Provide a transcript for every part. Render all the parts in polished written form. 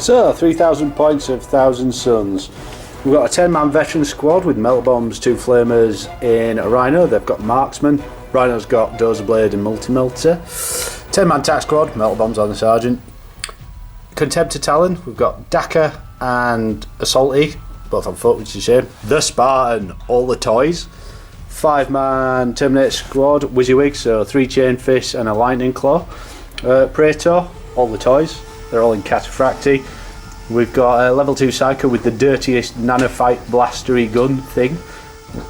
So, 3,000 points of Thousand Suns. We've got a 10-man veteran squad with melter bombs, 2 flamers in a rhino. They've got marksman. Rhino's got dozer blade and multi-melter. 10-man tack squad, melter bombs on the sergeant. Contemptor Talon, we've got Daka and Assaulty, both on foot, which is a shame. The Spartan, all the toys. 5-man Terminator squad, Wizzywig, so 3 chain fists and a lightning claw. Praetor, all the toys. They're all in cataphracti. We've got a level 2 Psycho with the dirtiest nanofight blastery gun thing,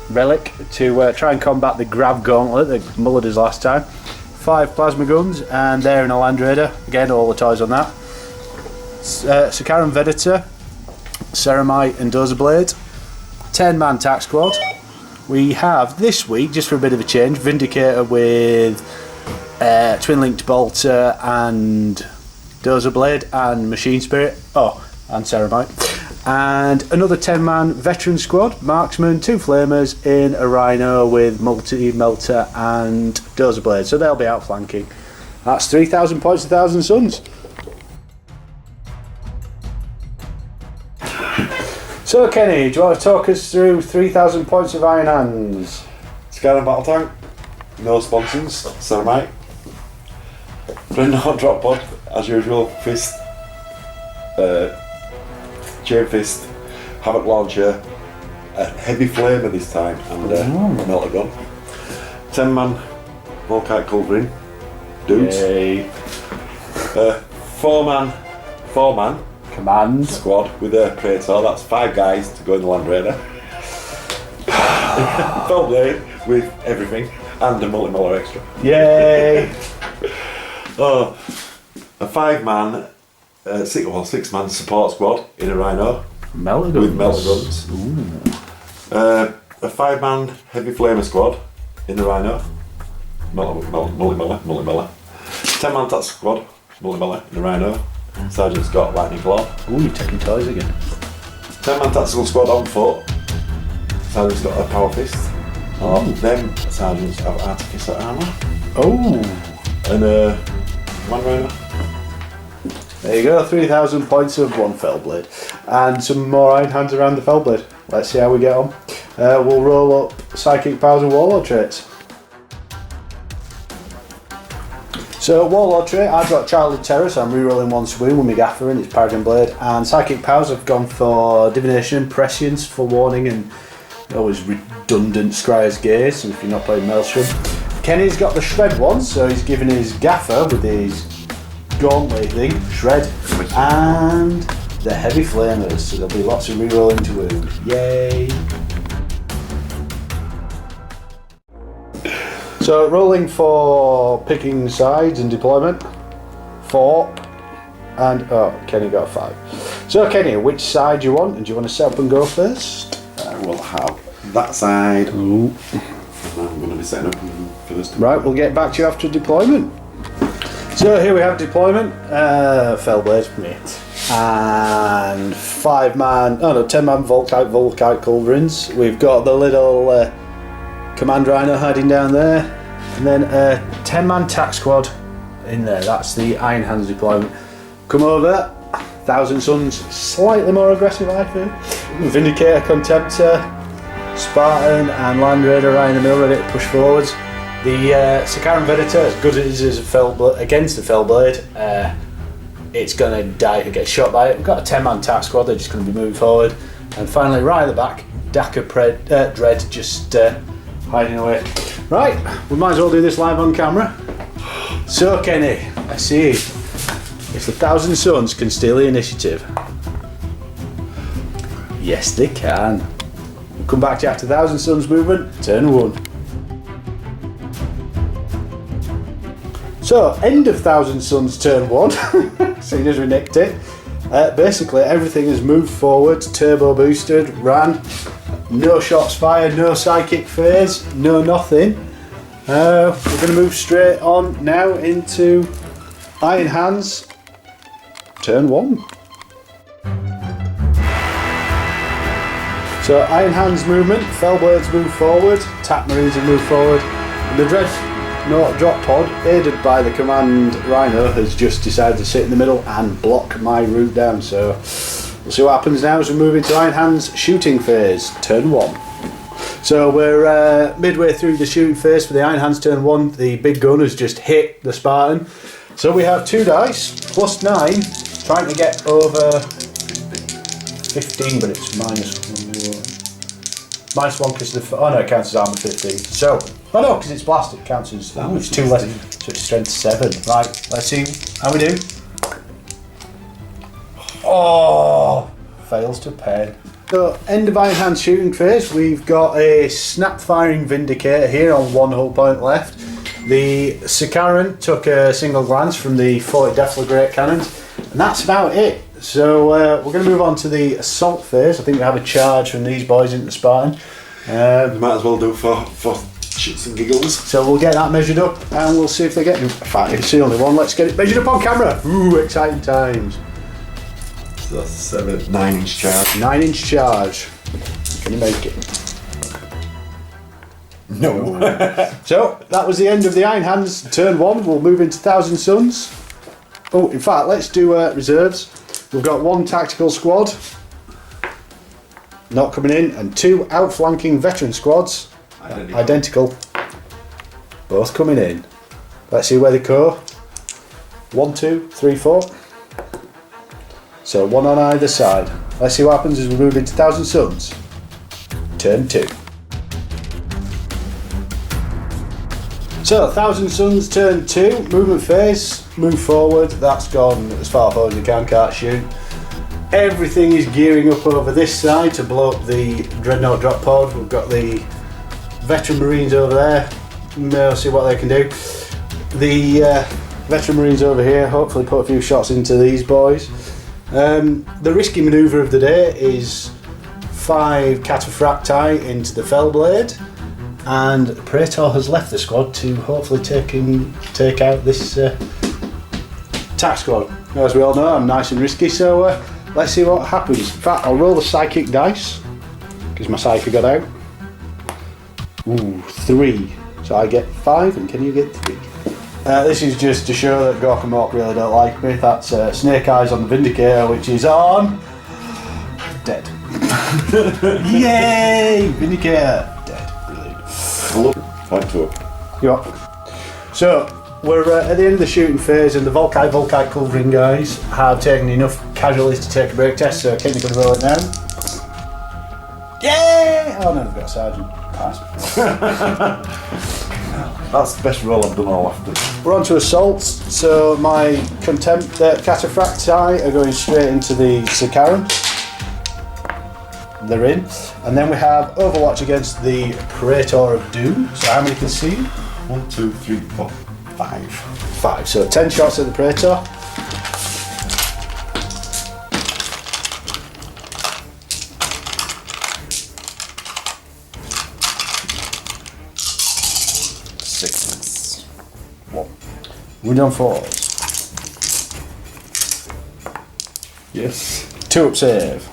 Relic, to try and combat the Grav Gauntlet that mullered us last time. 5 plasma guns, and they're in a Land Raider. Again, all the toys on that. Sakaran Vedator, Ceramite and Dozer Blade. 10-man tack squad. We have this week, just for a bit of a change, Vindicator with Twin Linked Bolter and Dozer Blade and Machine Spirit. Oh, and Ceramite. And another 10-man veteran squad, Marksman, 2 flamers in a Rhino with multi-melter and Dozer Blade. So they'll be outflanking. That's 3,000 points of Thousand Suns. So Kenny, do you want to talk us through 3,000 points of Iron Hands? Skyrim Battle Tank, no sponsons, Ceramite. Friend Hot Drop Pod, as usual, Fist, Chain Fist, Havoc Launcher, a Heavy Flamer this time, and a Melter Gun. 10-man Volkite Culverin, dudes. 4-man Command squad with a Praetor, that's 5 guys to go in the Land Raider. Felt blade with everything, and a multi-meller extra. Yay! Oh, a 5-man, 6-man support squad in a Rhino Melter guns. with melter guns. A 5-man heavy flamer squad in a Rhino, multi-meller. 10-man task squad, multi-meller in a Rhino. Sergeant's got lightning claw. Ooh, you're taking toys again. 10-man tactical squad on foot. Sergeant's got a power fist. Oh, them sergeants have artificer armour. Oh, And one Rhino. there you go, 3,000 points of one Fellblade. And some more Iron Hands around the Fellblade. Let's see how we get on. We'll roll up Psychic Powers and Warlord traits. So Warlord trait, I've got Childhood Terror, so I'm rerolling 1 swoon with my Gaffer and its Paragon Blade. And Psychic Powers, I've gone for Divination and Prescience for warning and always redundant Scryer's Gaze, if you're not playing Maelstrom. Kenny's got the Shred one, so he's given his Gaffer with his Gauntlet thing, Shred, and the Heavy Flamers, so there'll be lots of rerolling to wound. Yay! So rolling for picking sides and deployment, 4, and Kenny got 5. So Kenny, which side do you want, and do you want to set up and go first? I will have that side. Ooh. And I'm going to be setting up first. Right, we'll get back to you after deployment. So here we have deployment, Fellblade, me, and 10-man Volkite Culverins. We've got the little Command Rhino hiding down there, and then a 10-man tack squad in there. That's the Iron Hands deployment. Come over, Thousand Suns, slightly more aggressive I feel. Vindicator, Contemptor, Spartan and Land Raider right in the middle, ready to push forwards. The Sakaran Vedator, as good as it is against the Fellblade, it's going to die if it gets shot by it. We've got a 10-man tack squad, they're just going to be moving forward. And finally, right at the back, Daka Dread just hiding away. Right, we might as well do this live on camera. So Kenny, I see if the Thousand Suns can steal the initiative. Yes they can. We'll come back to you after Thousand Suns movement, turn 1. So, end of Thousand Suns turn 1, seeing as we nicked it. Basically everything has moved forward, turbo boosted, ran. No shots fired, no psychic phase, no nothing. We're going to move straight on now into Iron Hands, turn 1. So Iron Hands movement, Fellblades move forward, Tack Marines have moved forward. The Dread dreadnought drop pod, aided by the command Rhino, has just decided to sit in the middle and block my route down. So we'll see what happens now as we move into Iron Hand's shooting phase, turn 1. So we're midway through the shooting phase for the Iron Hands turn 1. The big gun has just hit the Spartan. So we have 2 dice, plus 9, trying to get over 15, but it's minus 1 because oh no, it counts as armor 15. So, oh no, because it's blast, it counts as it's 2 less, so it's strength 7. Right, let's see how we do. Oh, fails to pen. So, end of Iron Hand shooting phase, we've got a snap firing Vindicator here on 1 hull point left. The Sikaran took a single glance from the 40 deflagrate cannons, and that's about it. So we're going to move on to the assault phase. I think we have a charge from these boys into the Spartan. We might as well do for shits and giggles. So we'll get that measured up and we'll see if they get it. In fact, it's the only one. Let's get it measured up on camera. Ooh, exciting times. So that's 9-inch charge. 9-inch charge. Can you make it? No. So that was the end of the Iron Hands turn 1. We'll move into Thousand Suns. Oh, in fact, let's do reserves. We've got 1 tactical squad not coming in, and 2 outflanking veteran squads, identical, both coming in. Let's see where they go. 1, 2, 3, 4. So 1 on either side. Let's see what happens as we move into Thousand Suns. Turn 2. So, Thousand Suns turn 2, movement phase, move forward, that's gone as far forward as you can, can't shoot. Everything is gearing up over this side to blow up the dreadnought drop pod. We've got the veteran marines over there, we'll see what they can do. The veteran marines over here, hopefully put a few shots into these boys. The risky manoeuvre of the day is 5 cataphracti into the Fellblade. And Praetor has left the squad to hopefully take out this attack squad. As we all know, I'm nice and risky, so let's see what happens. In fact, I'll roll the psychic dice, because my psychic got out. Ooh, 3. So I get 5, and can you get 3? This is just to show that Gork and Mork really don't like me. That's Snake Eyes on the Vindicator, which is on... dead. Yay! Vindicator! Point to it. Yeah. So we're at the end of the shooting phase, and the Volkite covering guys have taken enough casualties to take a break test. So Kenny can roll it now. Yay! Oh no, we've got a sergeant. Pass. That's the best roll I've done all after. We're on to assaults. So my cataphracti are going straight into the Sikaran. They're in. And then we have Overwatch against the Praetor of Doom. So how many can see? 1, 2, 3, 4, 5. 5. So 10 shots at the Praetor. Six. 1. Wound on 4s. Yes. 2 up save.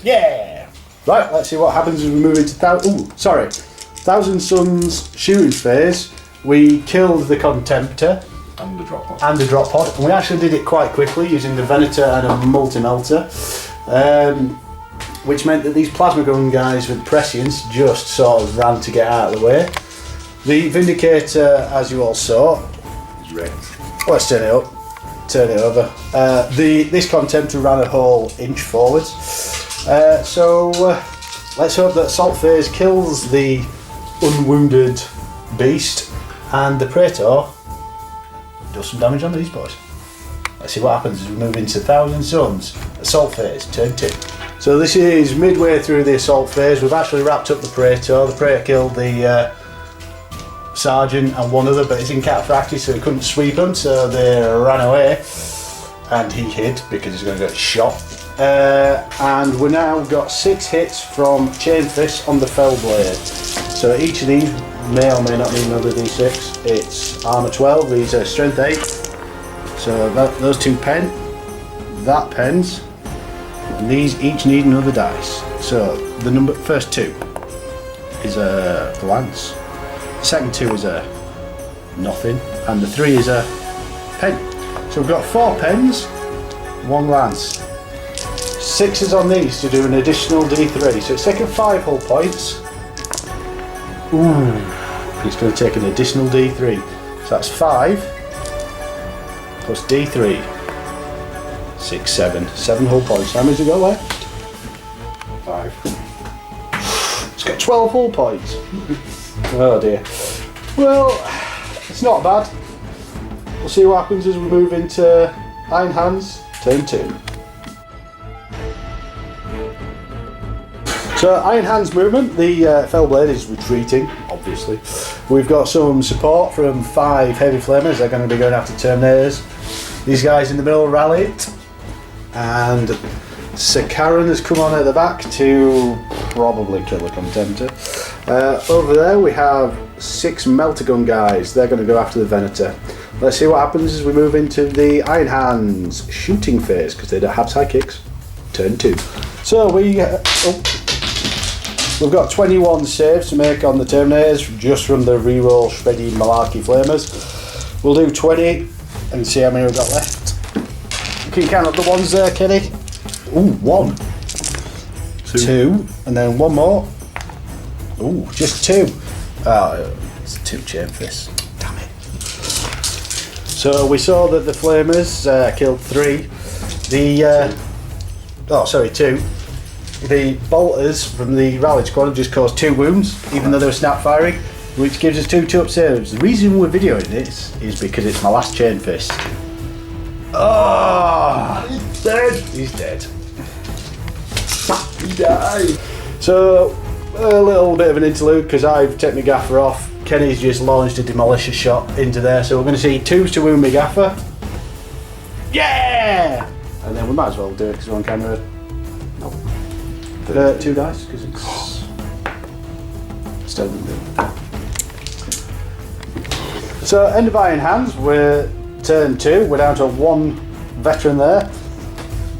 Yeah! Right, let's see what happens as we move into Thousand Suns shooting phase. We killed the Contemptor And the drop pod. and the drop pod, and we actually did it quite quickly using the Venator and a multi-melter, which meant that these plasma gun guys with prescience just sort of ran to get out of the way. The Vindicator, as you all saw, It's red. let's turn it up, turn it over. This Contemptor ran a whole inch forwards. Let's hope that assault phase kills the unwounded beast, and the Praetor does some damage on these boys. Let's see what happens as we move into Thousand Suns assault phase, turn 2. So this is midway through the assault phase. We've actually wrapped up the Praetor. The Praetor killed the sergeant and one other, but he's in cataphracti, so he couldn't sweep them, so they ran away, and he hid because he's going to get shot. And we now got 6 hits from Chain Fist on the Fellblade. So each of these may or may not need another d6. It's armor 12, these are strength 8. So those 2 pen, that pens, and these each need another dice. So the first 2 is a glance, second 2 is a nothing, and the 3 is a pen. So we've got 4 pens, 1 lance. 6s on these to do an additional D3, so it's taking 5 hull points. Ooh, it's going to take an additional D3, so that's 5 plus D3. 6, 7 hull points. How many has it got left? 5. It's got 12 hull points. Oh dear. Well, it's not bad. We'll see what happens as we move into Iron Hands, turn 2. So Iron Hands movement, the Fellblade is retreating, obviously. We've got some support from 5 heavy flamers. They're going to be going after Terminators. These guys in the middle rally it. And Sakaran has come on at the back to probably kill a Contemptor. Over there we have 6 Melter Gun guys. They're going to go after the Venator. Let's see what happens as we move into the Iron Hands shooting phase, because they don't have sidekicks. Turn 2. So we've got 21 saves to make on the Terminators just from the reroll Shreddy Malarkey Flamers. We'll do 20 and see how many we've got left. Can you count up the ones there, Kenny? Ooh, 1. 2. And then 1 more. Ooh, just 2. Oh, it's 2 chain fists. Damn it. So we saw that the Flamers killed 3. The 2. The bolters from the rally squad have just caused 2 wounds, even though they were snap firing, which gives us 2 2-up saves. The reason we're videoing this is because it's my last chain fist. Oh, he's dead. He's dead. He died. So a little bit of an interlude because I've taken my gaffer off. Kenny's just launched a demolisher shot into there, so we're going to see 2s to wound my gaffer. Yeah! And then we might as well do it because we're on camera. No. 2 dice because it's still good. So end of Iron Hands, we're turn 2, we're down to 1 veteran there,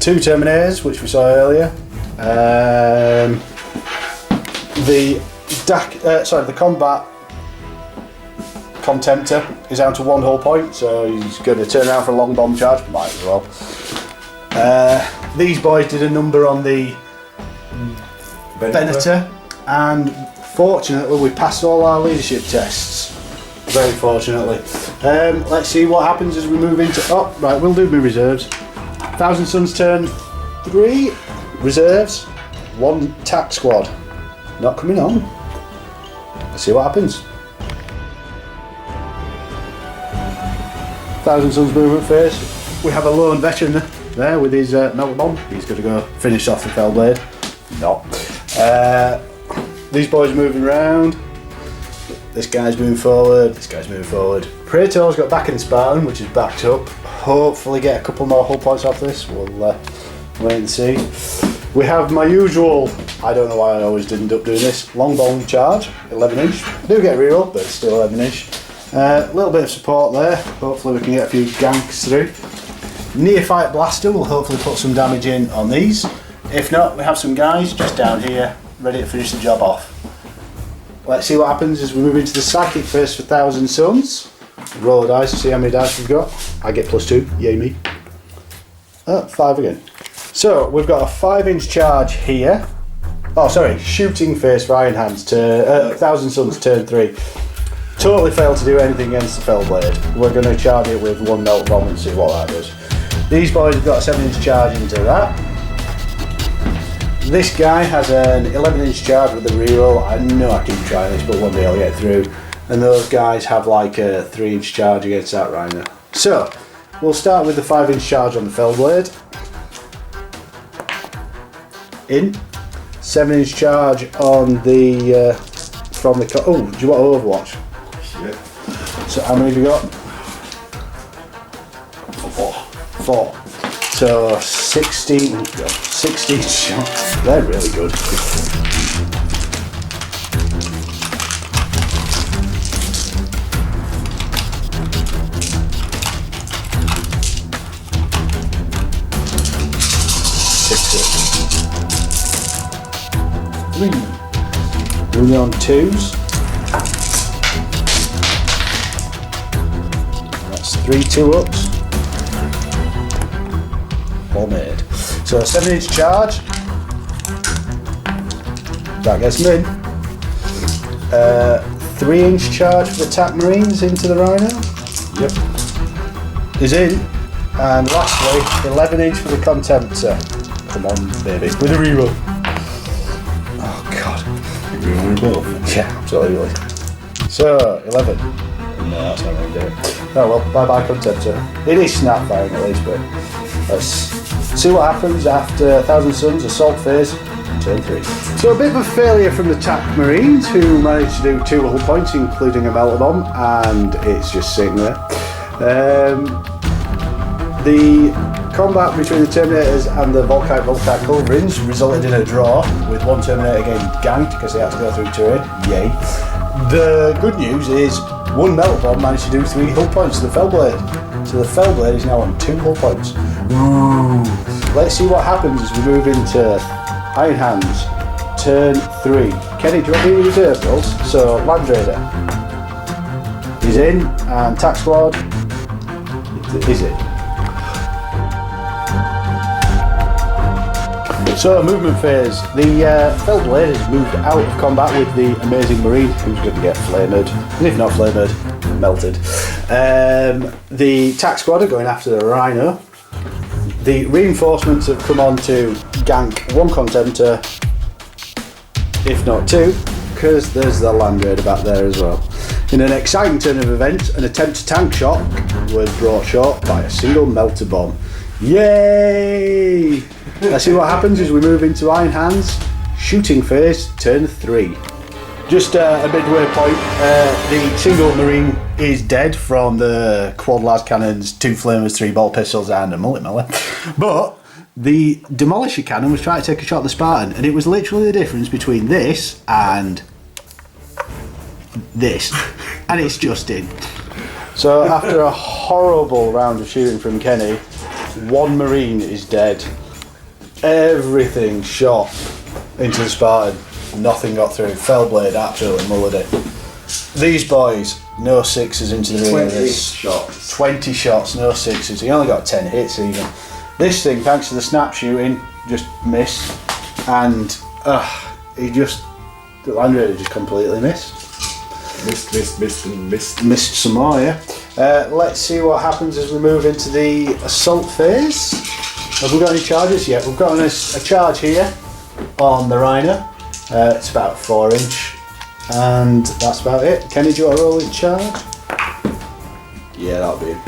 2 Terminators which we saw earlier. The combat Contemptor is down to 1 hull point, so he's going to turn around for a long bomb charge, might as well. These boys did a number on the Venator, and fortunately we passed all our leadership tests. Very fortunately. Let's see what happens as we move into... Oh, right, we'll do my reserves. Thousand Suns turn 3. Reserves. 1 tack squad. Not coming on. Let's see what happens. Thousand Suns movement phase. We have a lone veteran there with his melt bomb. He's going to go finish off the Fellblade. No. These boys are moving around. This guy's moving forward. This guy's moving forward. Praetor's got back in Spartan, which is backed up. Hopefully get a couple more hull points off this. We'll wait and see. We have my usual, I don't know why I always didn't up doing this, long bomb charge, 11 inch. I do get a reroll, but it's still 11 inch. A little bit of support there. Hopefully we can get a few ganks through. Neophyte Blaster will hopefully put some damage in on these. If not, we have some guys just down here ready to finish the job off. Let's see what happens as we move into the psychic phase for Thousand Suns. Roll the dice to see how many dice we've got. I get +2, yay me. 5 again. So we've got a 5-inch charge here. Oh, sorry, shooting phase for Iron Hands to Thousand Suns turn 3. Totally failed to do anything against the Fellblade. We're going to charge it with 1 melt bomb and see what that does. These boys have got a 7-inch charge into that. This guy has an 11-inch charge with a reroll. I know I keep trying this, but won't be able to get through. And those guys have like a 3-inch charge against that rhino. So, we'll start with the 5-inch charge on the Fellblade. In. 7-inch charge on the from the. Oh, do you want Overwatch? Yeah. So how many have you got? 4. So 16 shots. They're really good. Only on 2s. 3 2-ups. All made. So a 7-inch charge. That gets them in. 3-inch charge for the attack marines into the rhino. Yep. Is in. And lastly, 11-inch for the contemptor. Come on, baby. With a reroll. Oh, God. Reroll. Yeah, absolutely. So, 11. No, that's not going to do it. Oh, well, bye-bye, contemptor. It is snap firing at least, but let's see what happens after 1,000 Suns, assault phase, turn 3. So, a bit of a failure from the attack marines, who managed to do 2 hull points, including a melter bomb, and it's just sitting there. The combat between the Terminators and the Volkite Culverins resulted in a draw, with one Terminator getting ganked because they had to go through terrain. Yay. The good news is one Melter Bomb managed to do 3 hull points to the Fellblade. So the Fellblade is now on 2 hull points. Ooh. Let's see what happens as we move into Iron Hands, turn 3. Kenny, do you want to do your reserve rolls? So Land Raider is in, and Tac Squad is in. So, movement phase. The Fellblade has moved out of combat with the amazing Marine, who's going to get flamed, and if not flamed, melted. The Tac Squad are going after the Rhino. The reinforcements have come on to gank 1 Contemptor, if not 2, because there's the Land Raider back there as well. In an exciting turn of events, an attempt to tank shock was brought short by a single melter bomb. Yay! Let's see what happens as we move into Iron Hands, shooting phase, turn 3. Just a midway point, the single Marine is dead from the quad las cannons, 2 flamers, 3 bolt pistols and a mullet melee. But the Demolisher cannon was trying to take a shot at the Spartan, and it was literally the difference between this and this. And it's just in. So after a horrible round of shooting from Kenny, 1 Marine is dead. Everything shot into the Spartan. Nothing got through. Fellblade absolutely mullered it. These boys, no 6s into the ring. 20 shots. 20 shots, no 6s. He only got 10 hits even. This thing, thanks to the snap shooting, just missed. And the Land Raider just completely missed. Missed some more, yeah. Let's see what happens as we move into the assault phase. Have we got any charges yet? We've got a charge here on the Rhino. It's about 4-inch, and that's about it. Kenny, do you want to roll in charge? Yeah, that'll be it.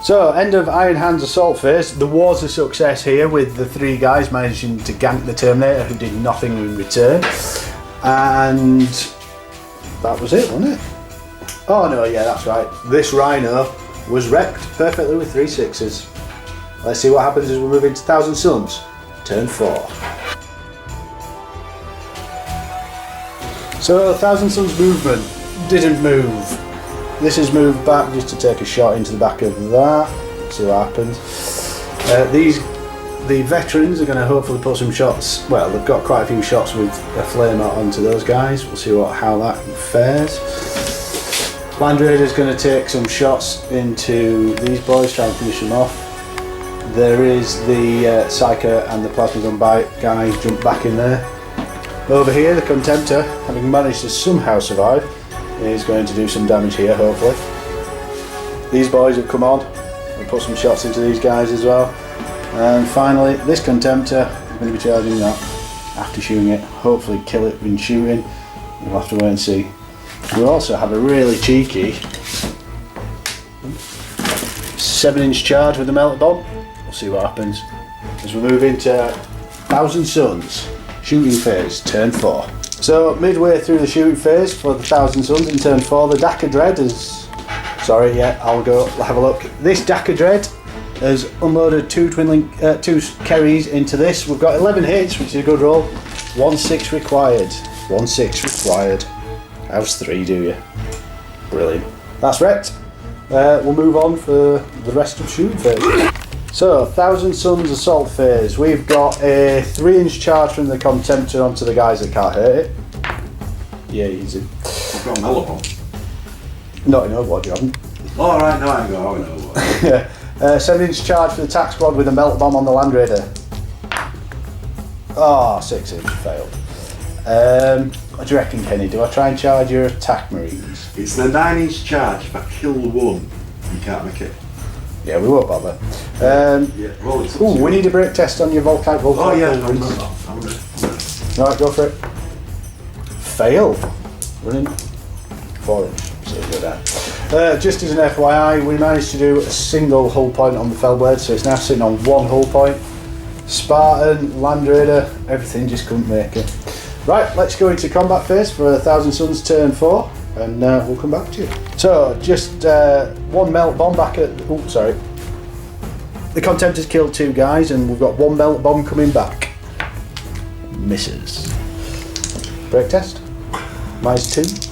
So, end of Iron Hands assault phase. There was a success here with the 3 guys managing to gank the Terminator, who did nothing in return. And that was it, wasn't it? Oh no, yeah, that's right. This Rhino was wrecked perfectly with 3 6s. Let's see what happens as we move into 1,000 Suns, turn 4. So 1,000 Suns movement didn't move. This has moved back just to take a shot into the back of that. Let's see what happens. The veterans are going to hopefully put some shots. Well, they've got quite a few shots with a flamer onto those guys. We'll see how that fares. Land Raider's going to take some shots into these boys, try and finish them off. There is the Psyker and the Plasma Gun guy jump back in there. Over here, the Contemptor, having managed to somehow survive, is going to do some damage here, hopefully. These boys have come on and put some shots into these guys as well. And finally, this Contemptor, I'm going to be charging that after shooting it. Hopefully kill it in shooting. We'll have to wait and see. We also have a really cheeky 7-inch charge with the melter bomb. We'll see what happens as we move into 1,000 Suns shooting phase, turn 4. So midway through the shooting phase for the 1,000 Suns in turn 4, the Dakar Dread is... Sorry, yeah, I'll go have a look. This Dakar Dread has unloaded 2 Kerrys into this. We've got 11 hits, which is a good roll. 1-6 required. 1-6 required. How's 3 do you? Brilliant. That's wrecked. We'll move on for the rest of shooting phase. So, 1,000 Suns assault phase. We've got a 3-inch charge from the Contemptor onto the guys that can't hurt it. Yeah, easy. I've got a melter bomb. Not in Overwatch, you haven't. All right, now I know. I know what. 7-inch charge for the attack squad with a melt bomb on the Land Raider. Oh, 6-inch failed. What do you reckon, Kenny? Do I try and charge your attack marines? It's the 9-inch charge. If I kill one, you can't make it. Yeah, we won't bother. Yeah, roll it. Ooh, we need a break test on your Volkite. Oh yeah, I'm Culverins. ready. Right, go for it. Fail. Running 4-inch. So go down. Just as an FYI, we managed to do a single hull point on the Fellblade, so it's now sitting on 1 hull point. Spartan, Land Raider, everything just couldn't make it. Right, let's go into combat phase for 1,000 Suns turn 4, and we'll come back to you. So, just 1 melt bomb back at... Oh, sorry. The Contemptor's killed 2 guys, and we've got 1 melt bomb coming back. Misses. Break test. -2.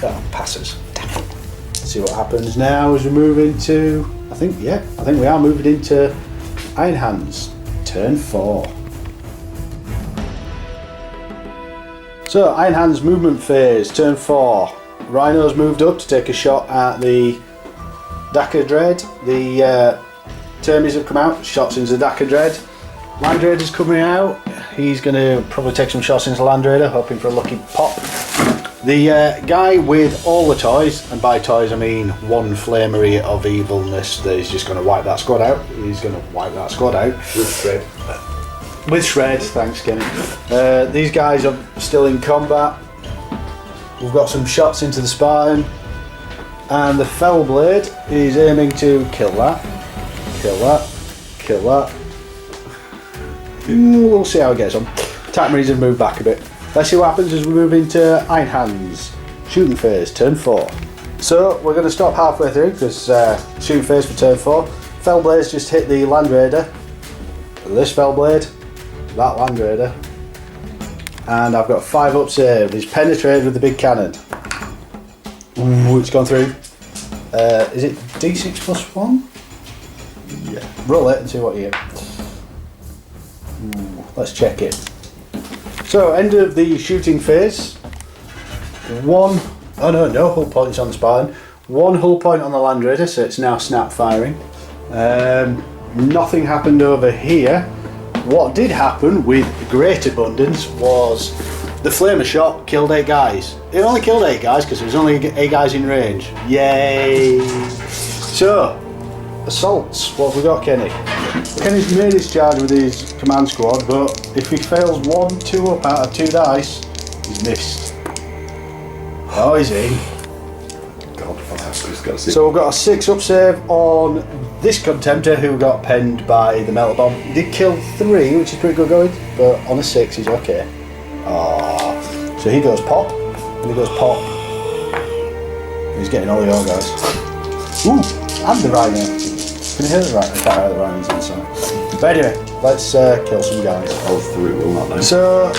Oh, passes. Damn it. Let's see what happens now as we move into... I think we are moving into Iron Hands, turn 4. So, Iron Hands movement phase, turn 4. Rhino's moved up to take a shot at the Dakar Dread. The Termies have come out, shots into the Dakar Dread. Land Raider's coming out. He's going to probably take some shots into Land Raider, hoping for a lucky pop. The guy with all the toys, and by toys I mean 1 flamery of evilness that is just going to wipe that squad out. He's going to wipe that squad out. With shred. With shred, thanks Kenny. These guys are still in combat. We've got some shots into the Spartan. And the Fellblade is aiming to kill that. Kill that. Kill that. We'll see how it gets on. Attack marines have moved back a bit. Let's see what happens as we move into Iron Hands. Shooting phase, turn 4. So we're going to stop halfway through because shooting phase for turn 4. Fellblade's just hit the Land Raider. This Fellblade, that Land Raider. And I've got 5 up save. He's penetrated with the big cannon. Ooh, it's gone through. Is it D6 plus 1? Yeah. Roll it and see what you get. Ooh, let's check it. So, end of the shooting phase. No hull points on the Spartan. 1 hull point on the Land Raider, so it's now snap firing. Nothing happened over here. What did happen with great abundance was the flamer shot killed 8 guys. It only killed 8 guys because there was only 8 guys in range. Yay! So, assaults. What have we got, Kenny? Kenny's made his charge with his command squad, but if he fails 1, 2 up out of 2 dice, he's missed. Oh, he's in. God, fantastic. So we've got a 6 up save on this Contemptor who got penned by the Melter Bomb. He did kill 3, which is pretty good going, but on a 6 he's okay. Ah, so he goes pop, and he goes pop. He's getting all your guys. Ooh, and the Rhino. Can you hear the Rhino? I can't hear the Rhino's inside. But anyway, let's kill some guys. All through will not now. So,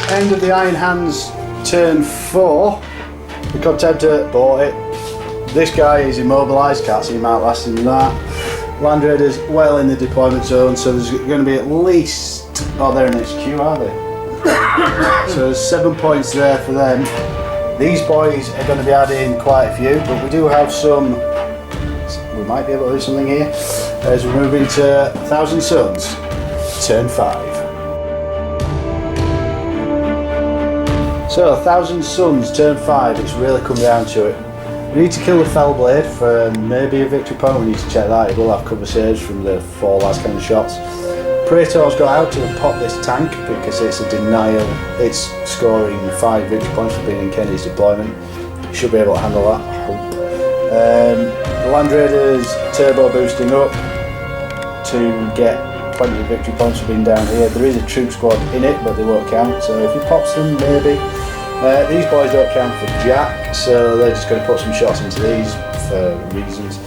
end of the Iron Hands turn 4. The Contemptor bought it. This guy is immobilised, can't see him outlasting that. Land Raiders well in the deployment zone, so there's going to be at least... Oh, they're in HQ, are they? So there's 7 points there for them. These boys are going to be adding quite a few, but we do have some... We might be able to do something here. As we move into 1,000 Suns, turn 5. So 1,000 Suns, turn 5, it's really come down to it. We need to kill the Fellblade for maybe a victory point. We need to check that. It will have cover saves from the 4 last kind of shots. Praetor's got out to pop this tank because it's a denial. It's scoring 5 victory points for being in Kenny's deployment. Should be able to handle that, I hope. The Land Raiders turbo boosting up to get plenty of victory points for being down here. There is a troop squad in it, but they won't count. So if he pops them, maybe. These boys don't count for jack, so they're just going to put some shots into these for reasons.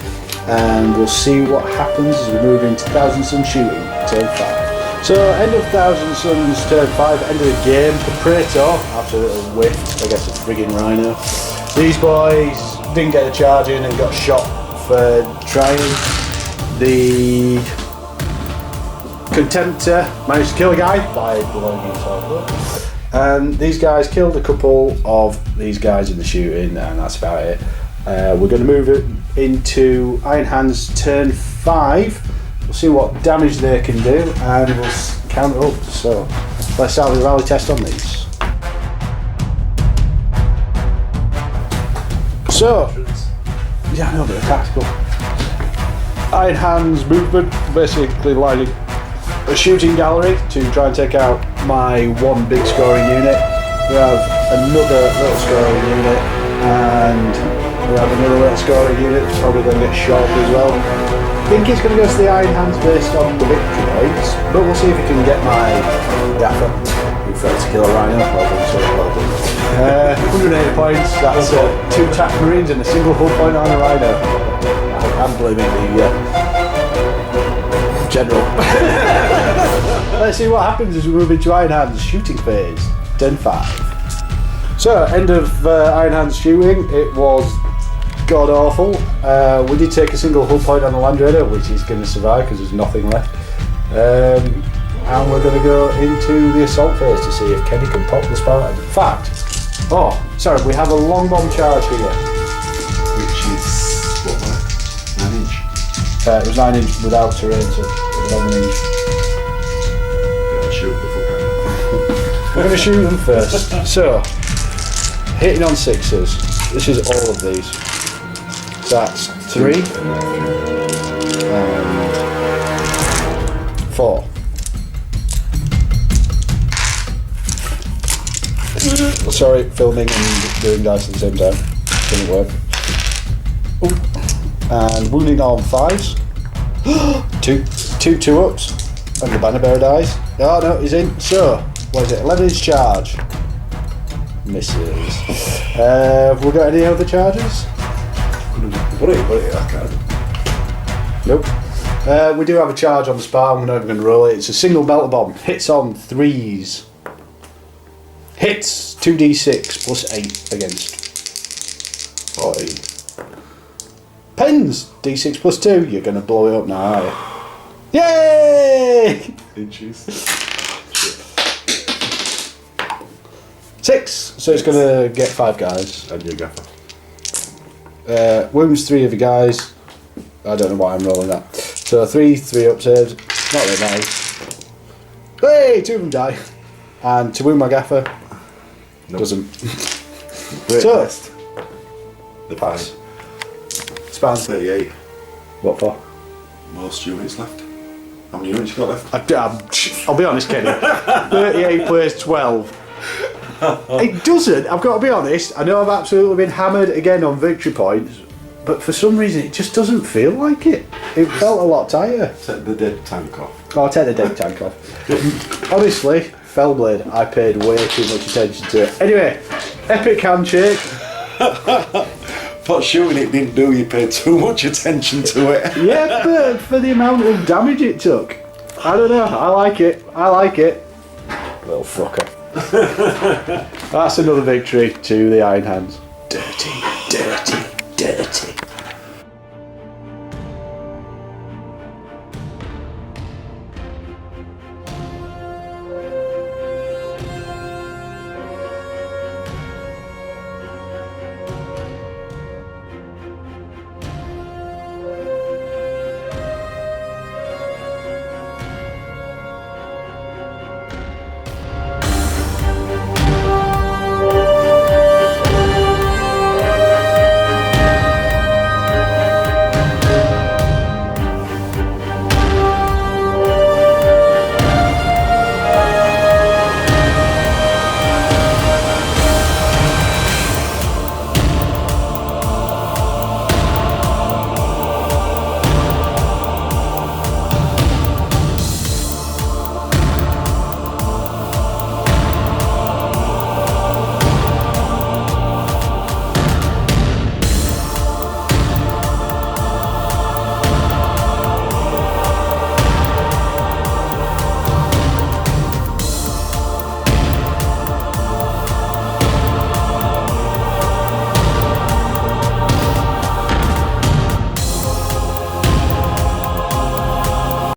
And we'll see what happens as we move into 1,000 Sun shooting, turn 5. So, end of 1,000 Suns, turn 5, end of the game. The Praetor, absolutely whiffed against a friggin' Rhino. These boys didn't get a charge in and got shot for trying. The Contemptor managed to kill a guy by blowing himself up. And these guys killed a couple of these guys in the shooting, and that's about it. We're going to move it into Iron Hands turn 5. We'll see what damage they can do and we'll count it up. So let's start with a rally test on these. So, yeah, I know, they're tactical. Iron Hands movement, basically lining a shooting gallery to try and take out my one big scoring unit. We have another little scoring unit and we have another little scoring unit that's probably going to get shot as well. I think it's going to go to the Iron Hands based on the victory points, but we'll see if we can get my gaffer, who failed to kill a rhino. Well done. 180 points, that's 2 attack marines and a single hull point on a rhino. I'm blaming the general. Let's see what happens as we move into Iron Hands shooting phase, turn 5. So, end of Iron Hands shooting, it was god awful. We did take a single hull point on the Land Raider, which is going to survive because there's nothing left. And we're going to go into the assault phase to see if Kenny can pop the Spartan. In fact, we have a long bomb charge here. Which is, what, 9 inch? It was 9 inch without terrain, so 11 inch. Yeah, shoot the fuck out. We're going to shoot them first. So, hitting on 6s. This is all of these. So that's 3 and 4. Sorry, filming and doing dice at the same time. Didn't work. Ooh. And wounding on 5s. 2 2-ups. And the banner bearer dies. Oh no, he's in. So, what is it? 11 inch charge. Misses. Have we got any other charges? What are you, I can't. Nope. We do have a charge on the Spartan, we're not even going to roll it. It's a single melter bomb. Hits on 3s. Hits 2d6 plus 8 against 14. Pens d6 plus 2. You're going to blow it up now, are you? Yay! Inches. 6. So it's going to get 5 guys. And your gaffer. Wounds 3 of the guys. I don't know why I'm rolling that. So 3 up saves. Not really nice. Hey, 2 of them die. And to wound my gaffer, Nope. doesn't. Great So- test. The Pass. pass. Spans. 38. What for? Most units left. How many units you got left? I'll be honest, Kenny. 38 plays 12. It doesn't, I've got to be honest. I know I've absolutely been hammered again on victory points, but for some reason it just doesn't feel like it. It felt a lot tighter. Set the dead tank off. I'll take the deck tank off. Honestly, Fellblade, I paid way too much attention to it. Anyway, epic handshake. But shooting it didn't do, you paid too much attention to it. Yeah, but for the amount of damage it took. I don't know, I like it. Little fucker. That's another victory to the Iron Hands. Dirty, dirty, dirty.